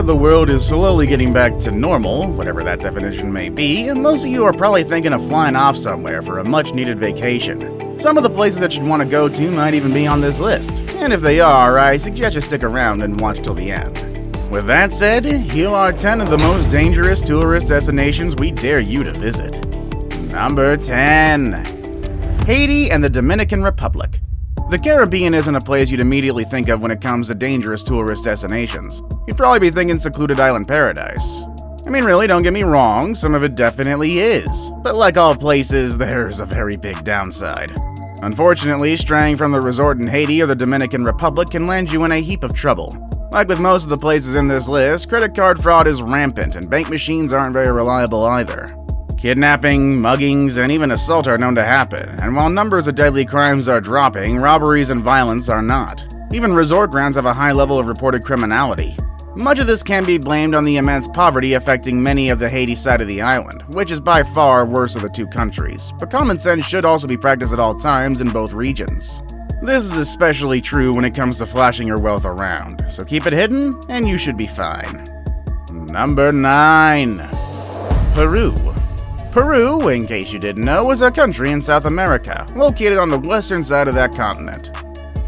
the world is slowly getting back to normal, whatever that definition may be, and most of you are probably thinking of flying off somewhere for a much-needed vacation. Some of the places that you'd want to go to might even be on this list, and if they are, I suggest you stick around and watch till the end. With that said, here are 10 of the most dangerous tourist destinations we dare you to visit. Number 10. Haiti and the Dominican Republic. The Caribbean isn't a place you'd immediately think of when it comes to dangerous tourist destinations. You'd probably be thinking secluded island paradise. I mean, really, don't get me wrong, some of it definitely is. But like all places, there's a very big downside. Unfortunately, straying from the resort in Haiti or the Dominican Republic can land you in a heap of trouble. Like with most of the places in this list, credit card fraud is rampant and bank machines aren't very reliable either. Kidnapping, muggings, and even assault are known to happen, and while numbers of deadly crimes are dropping, robberies and violence are not. Even resort grounds have a high level of reported criminality. Much of this can be blamed on the immense poverty affecting many of the Haiti side of the island, which is by far worse of the two countries, but common sense should also be practiced at all times in both regions. This is especially true when it comes to flashing your wealth around, so keep it hidden and you should be fine. Number 9. Peru. Peru, in case you didn't know, is a country in South America, located on the western side of that continent.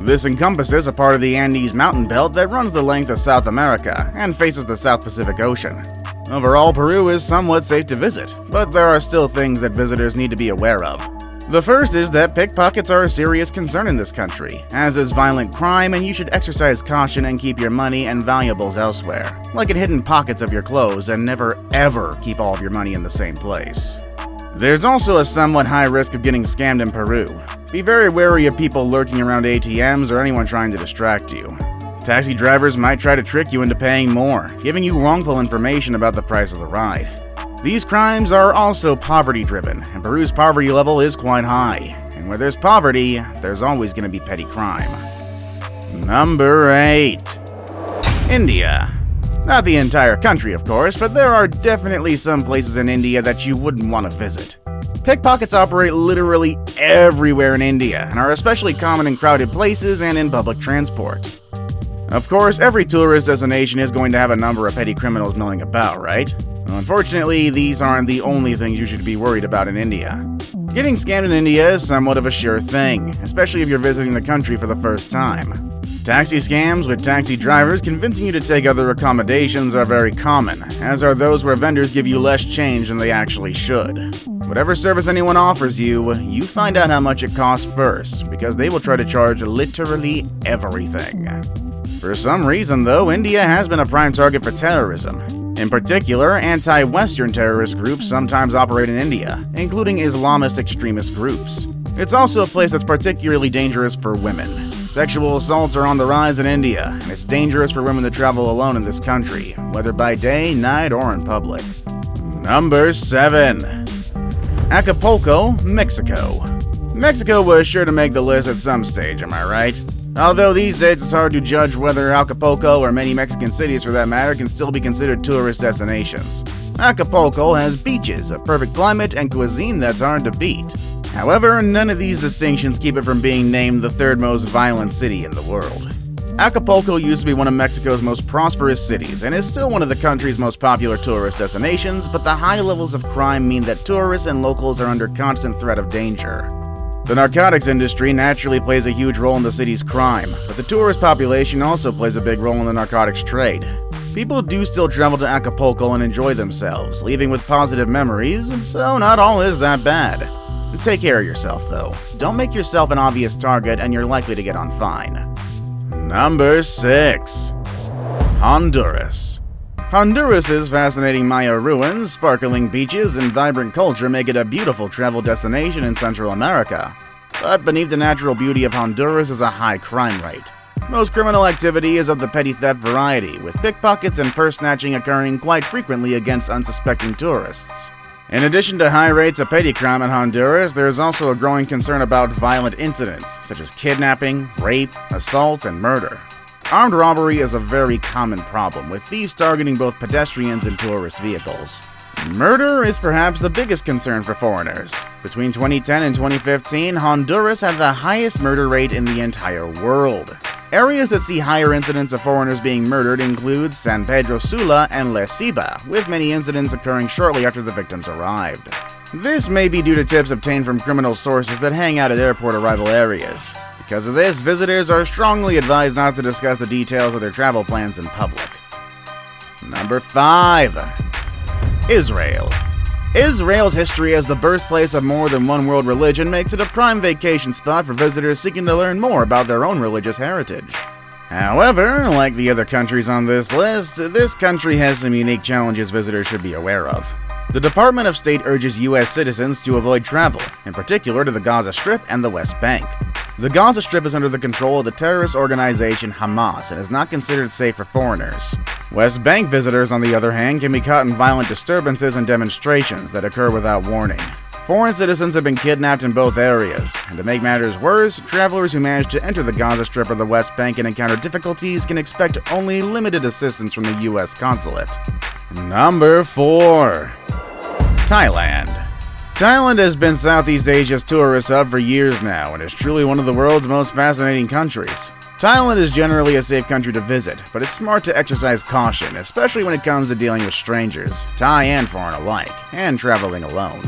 This encompasses a part of the Andes mountain belt that runs the length of South America and faces the South Pacific Ocean. Overall, Peru is somewhat safe to visit, but there are still things that visitors need to be aware of. The first is that pickpockets are a serious concern in this country, as is violent crime, and you should exercise caution and keep your money and valuables elsewhere, like in hidden pockets of your clothes, and never ever keep all of your money in the same place. There's also a somewhat high risk of getting scammed in Peru. Be very wary of people lurking around ATMs or anyone trying to distract you. Taxi drivers might try to trick you into paying more, giving you wrongful information about the price of the ride. These crimes are also poverty-driven, and Peru's poverty level is quite high. And where there's poverty, there's always going to be petty crime. Number 8. India. Not the entire country, of course, but there are definitely some places in India that you wouldn't want to visit. Pickpockets operate literally everywhere in India, and are especially common in crowded places and in public transport. Of course, every tourist destination is going to have a number of petty criminals milling about, right? Unfortunately, these aren't the only things you should be worried about in India. Getting scammed in India is somewhat of a sure thing, especially if you're visiting the country for the first time. Taxi scams with taxi drivers convincing you to take other accommodations are very common, as are those where vendors give you less change than they actually should. Whatever service anyone offers you, you find out how much it costs first, because they will try to charge literally everything. For some reason, though, India has been a prime target for terrorism. In particular, anti-Western terrorist groups sometimes operate in India, including Islamist extremist groups. It's also a place that's particularly dangerous for women. Sexual assaults are on the rise in India, and it's dangerous for women to travel alone in this country, whether by day, night, or in public. Number 7. Acapulco, Mexico. Mexico was sure to make the list at some stage, am I right? Although these days it's hard to judge whether Acapulco, or many Mexican cities for that matter, can still be considered tourist destinations. Acapulco has beaches, a perfect climate, and cuisine that's hard to beat. However, none of these distinctions keep it from being named the third most violent city in the world. Acapulco used to be one of Mexico's most prosperous cities, and is still one of the country's most popular tourist destinations, but the high levels of crime mean that tourists and locals are under constant threat of danger. The narcotics industry naturally plays a huge role in the city's crime, but the tourist population also plays a big role in the narcotics trade. People do still travel to Acapulco and enjoy themselves, leaving with positive memories, so not all is that bad. Take care of yourself, though. Don't make yourself an obvious target and you're likely to get on fine. Number 6. Honduras. Honduras' fascinating Maya ruins, sparkling beaches, and vibrant culture make it a beautiful travel destination in Central America. But beneath the natural beauty of Honduras is a high crime rate. Most criminal activity is of the petty theft variety, with pickpockets and purse snatching occurring quite frequently against unsuspecting tourists. In addition to high rates of petty crime in Honduras, there is also a growing concern about violent incidents, such as kidnapping, rape, assault, and murder. Armed robbery is a very common problem, with thieves targeting both pedestrians and tourist vehicles. Murder is perhaps the biggest concern for foreigners. Between 2010 and 2015, Honduras had the highest murder rate in the entire world. Areas that see higher incidents of foreigners being murdered include San Pedro Sula and Les Ceiba, with many incidents occurring shortly after the victims arrived. This may be due to tips obtained from criminal sources that hang out at airport arrival areas. Because of this, visitors are strongly advised not to discuss the details of their travel plans in public. Number 5. Israel. Israel's history as the birthplace of more than one world religion makes it a prime vacation spot for visitors seeking to learn more about their own religious heritage. However, like the other countries on this list, this country has some unique challenges visitors should be aware of. The Department of State urges U.S. citizens to avoid travel, in particular to the Gaza Strip and the West Bank. The Gaza Strip is under the control of the terrorist organization Hamas and is not considered safe for foreigners. West Bank visitors, on the other hand, can be caught in violent disturbances and demonstrations that occur without warning. Foreign citizens have been kidnapped in both areas, and to make matters worse, travelers who manage to enter the Gaza Strip or the West Bank and encounter difficulties can expect only limited assistance from the U.S. consulate. Number 4. Thailand. Thailand has been Southeast Asia's tourist hub for years now and is truly one of the world's most fascinating countries. Thailand is generally a safe country to visit, but it's smart to exercise caution, especially when it comes to dealing with strangers, Thai and foreign alike, and traveling alone.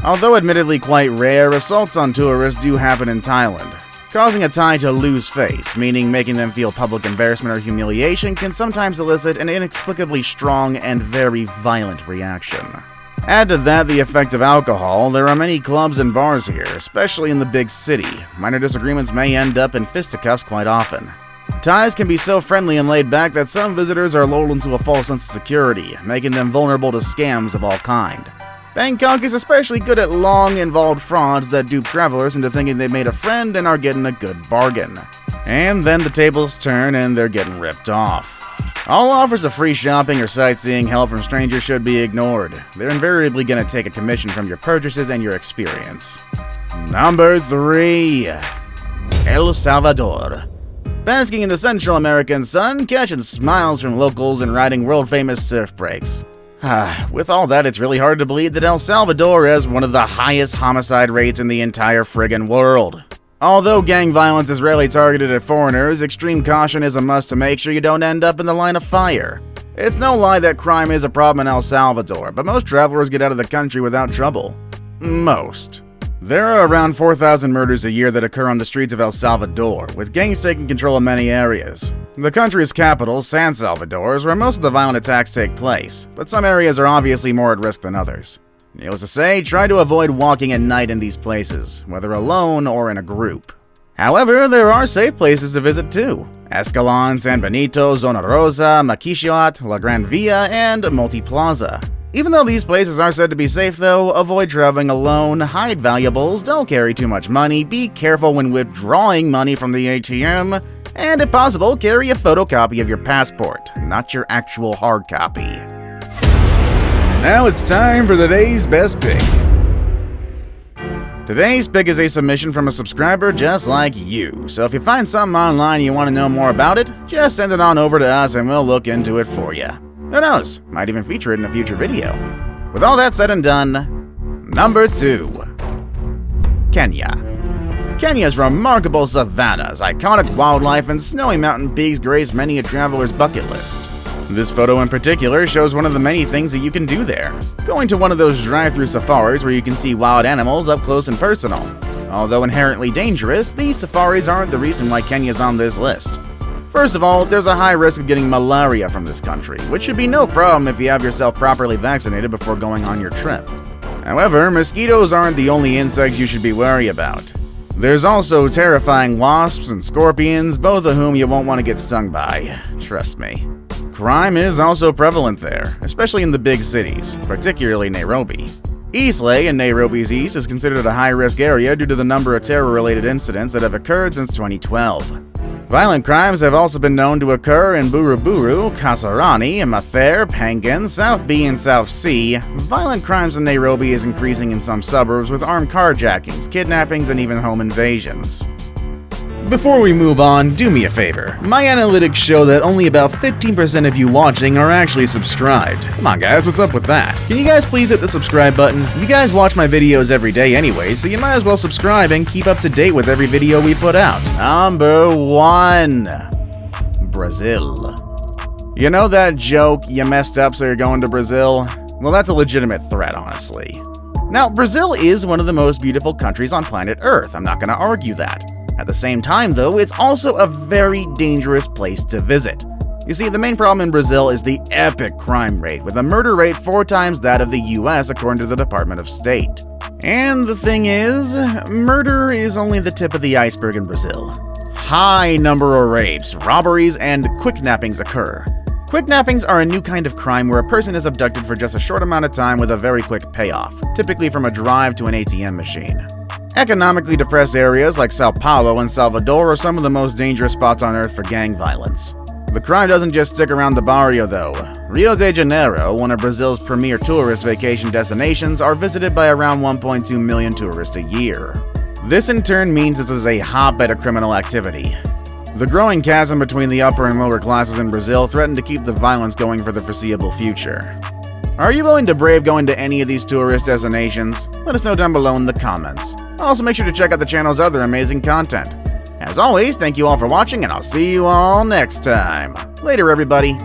Although admittedly quite rare, assaults on tourists do happen in Thailand. Causing a Thai to lose face, meaning making them feel public embarrassment or humiliation, can sometimes elicit an inexplicably strong and very violent reaction. Add to that the effect of alcohol. There are many clubs and bars here, especially in the big city. Minor disagreements may end up in fisticuffs quite often. Thais can be so friendly and laid back that some visitors are lulled into a false sense of security, making them vulnerable to scams of all kind. Bangkok is especially good at long, involved frauds that dupe travelers into thinking they made a friend and are getting a good bargain. And then the tables turn and they're getting ripped off. All offers of free shopping or sightseeing help from strangers should be ignored. They're invariably going to take a commission from your purchases and your experience. Number 3. El Salvador. Basking in the Central American sun, catching smiles from locals and riding world-famous surf breaks. With all that, it's really hard to believe that El Salvador has one of the highest homicide rates in the entire friggin' world. Although gang violence is rarely targeted at foreigners, extreme caution is a must to make sure you don't end up in the line of fire. It's no lie that crime is a problem in El Salvador, but most travelers get out of the country without trouble. Most. There are around 4,000 murders a year that occur on the streets of El Salvador, with gangs taking control of many areas. The country's capital, San Salvador, is where most of the violent attacks take place, but some areas are obviously more at risk than others. Needless to say, try to avoid walking at night in these places, whether alone or in a group. However, there are safe places to visit too. Escalon, San Benito, Zona Rosa, Maquishuat, La Gran Via, and Multiplaza. Even though these places are said to be safe though, avoid traveling alone, hide valuables, don't carry too much money, be careful when withdrawing money from the ATM, and if possible, carry a photocopy of your passport, not your actual hard copy. Now it's time for today's best pick. Today's pick is a submission from a subscriber just like you, so if you find something online and you want to know more about it, just send it on over to us and we'll look into it for you. Who knows, might even feature it in a future video. With all that said and done, number 2. Kenya. Kenya's remarkable savannas, iconic wildlife, and snowy mountain peaks grace many a traveler's bucket list. This photo in particular shows one of the many things that you can do there. Going to one of those drive-through safaris where you can see wild animals up close and personal. Although inherently dangerous, these safaris aren't the reason why Kenya's on this list. First of all, there's a high risk of getting malaria from this country, which should be no problem if you have yourself properly vaccinated before going on your trip. However, mosquitoes aren't the only insects you should be wary about. There's also terrifying wasps and scorpions, both of whom you won't want to get stung by. Trust me. Crime is also prevalent there, especially in the big cities, particularly Nairobi. Eastleigh in Nairobi's east is considered a high-risk area due to the number of terror-related incidents that have occurred since 2012. Violent crimes have also been known to occur in Buruburu, Kasarani, Mathare, Pangan, South B, and South C. Violent crimes in Nairobi is increasing in some suburbs with armed carjackings, kidnappings, and even home invasions. Before we move on, do me a favor. My analytics show that only about 15% of you watching are actually subscribed. Come on guys, what's up with that? Can you guys please hit the subscribe button? You guys watch my videos every day anyway, so you might as well subscribe and keep up to date with every video we put out. Number 1. Brazil. You know that joke, you messed up so you're going to Brazil? Well, that's a legitimate threat, honestly. Now, Brazil is one of the most beautiful countries on planet Earth, I'm not gonna argue that. At the same time, though, it's also a very dangerous place to visit. You see, the main problem in Brazil is the epic crime rate, with a murder rate 4 times that of the US according to the Department of State. And the thing is, murder is only the tip of the iceberg in Brazil. High number of rapes, robberies, and quicknappings occur. Quicknappings are a new kind of crime where a person is abducted for just a short amount of time with a very quick payoff, typically from a drive to an ATM machine. Economically depressed areas like Sao Paulo and Salvador are some of the most dangerous spots on earth for gang violence. The crime doesn't just stick around the barrio though. Rio de Janeiro, one of Brazil's premier tourist vacation destinations, are visited by around 1.2 million tourists a year. This in turn means this is a hotbed of criminal activity. The growing chasm between the upper and lower classes in Brazil threaten to keep the violence going for the foreseeable future. Are you willing to brave going to any of these tourist destinations? Let us know down below in the comments. Also, make sure to check out the channel's other amazing content. As always, thank you all for watching, and I'll see you all next time. Later, everybody.